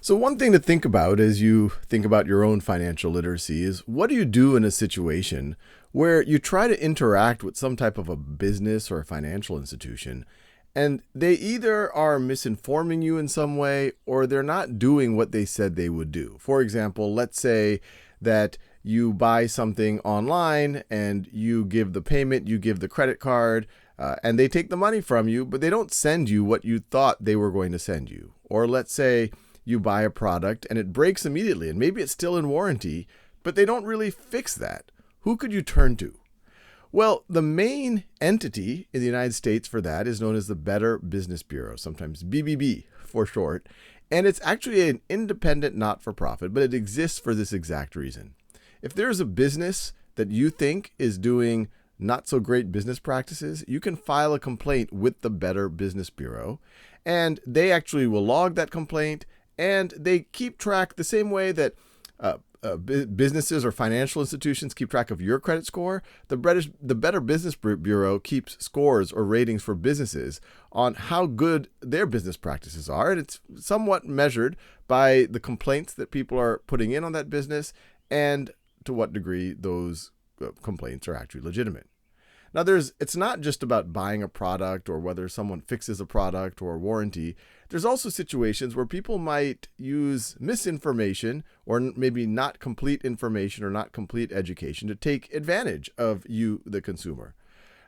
So one thing to think about as you think about your own financial literacy is what do you do in a situation where you try to interact with some type of a business or a financial institution and they either are misinforming you in some way or they're not doing what they said they would do. For example, let's say that you buy something online and you give the payment, you give the credit card, and they take the money from you, but they don't send you what you thought they were going to send you. Or let's say you buy a product and it breaks immediately and maybe it's still in warranty, but they don't really fix that. Who could you turn to? Well, the main entity in the United States for that is known as the Better Business Bureau, sometimes BBB for short. And it's actually an independent not-for-profit, but it exists for this exact reason. If there's a business that you think is doing not so great business practices, you can file a complaint with the Better Business Bureau, and they actually will log that complaint. And they keep track the same way that businesses or financial institutions keep track of your credit score. The Better Business Bureau keeps scores or ratings for businesses on how good their business practices are. And it's somewhat measured by the complaints that people are putting in on that business and to what degree those complaints are actually legitimate. Now, it's not just about buying a product or whether someone fixes a product or warranty. There's also situations where people might use misinformation or maybe not complete information or not complete education to take advantage of you, the consumer.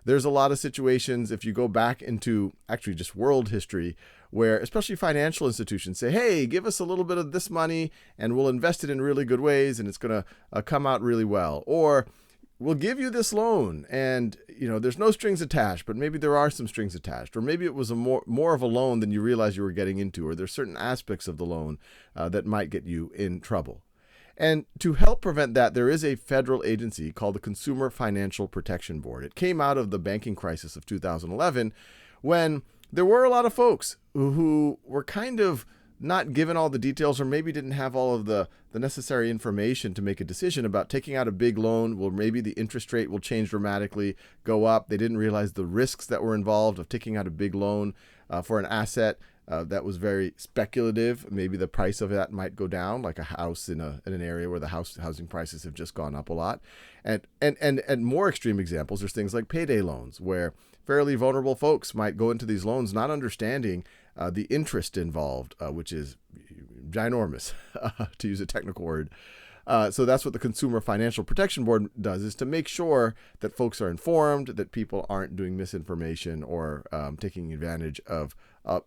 There's a lot of situations, if you go back into actually just world history, where especially financial institutions say, hey, give us a little bit of this money and we'll invest it in really good ways and it's going to come out really well. Or we'll give you this loan and, there's no strings attached, but maybe there are some strings attached. Or maybe it was a more of a loan than you realized you were getting into, or there's certain aspects of the loan that might get you in trouble. And to help prevent that, there is a federal agency called the Consumer Financial Protection Board. It came out of the banking crisis of 2011 when there were a lot of folks who were kind of not given all the details or maybe didn't have all of the necessary information to make a decision about taking out a big loan. Well, maybe the interest rate will change dramatically, go up. They didn't realize the risks that were involved of taking out a big loan for an asset that was very speculative. Maybe the price of that might go down, like a house in an area where the housing prices have just gone up a lot. And more extreme examples, there's things like payday loans, where fairly vulnerable folks might go into these loans not understanding the interest involved, which is ginormous, to use a technical word. So that's what the Consumer Financial Protection Board does, is to make sure that folks are informed, that people aren't doing misinformation or taking advantage of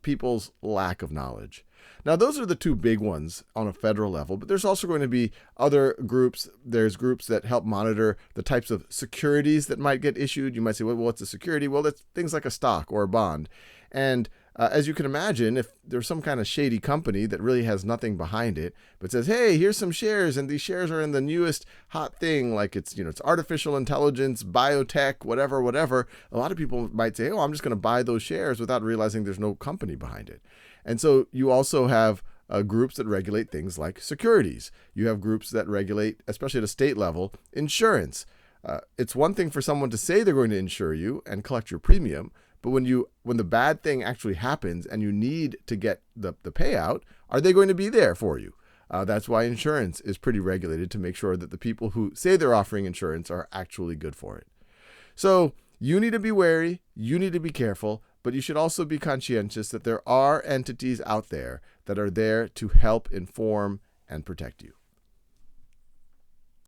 people's lack of knowledge. Now, those are the two big ones on a federal level, but there's also going to be other groups. There's groups that help monitor the types of securities that might get issued. You might say, well, what's a security? Well, that's things like a stock or a bond. And as you can imagine, if there's some kind of shady company that really has nothing behind it, but says, hey, here's some shares, and these shares are in the newest hot thing, like it's artificial intelligence, biotech, whatever, a lot of people might say, oh, I'm just going to buy those shares without realizing there's no company behind it. And so you also have groups that regulate things like securities. You have groups that regulate, especially at a state level, insurance. It's one thing for someone to say they're going to insure you and collect your premium, but when the bad thing actually happens and you need to get the payout, are they going to be there for you? That's why insurance is pretty regulated, to make sure that the people who say they're offering insurance are actually good for it. So you need to be wary, you need to be careful, but you should also be conscientious that there are entities out there that are there to help inform and protect you.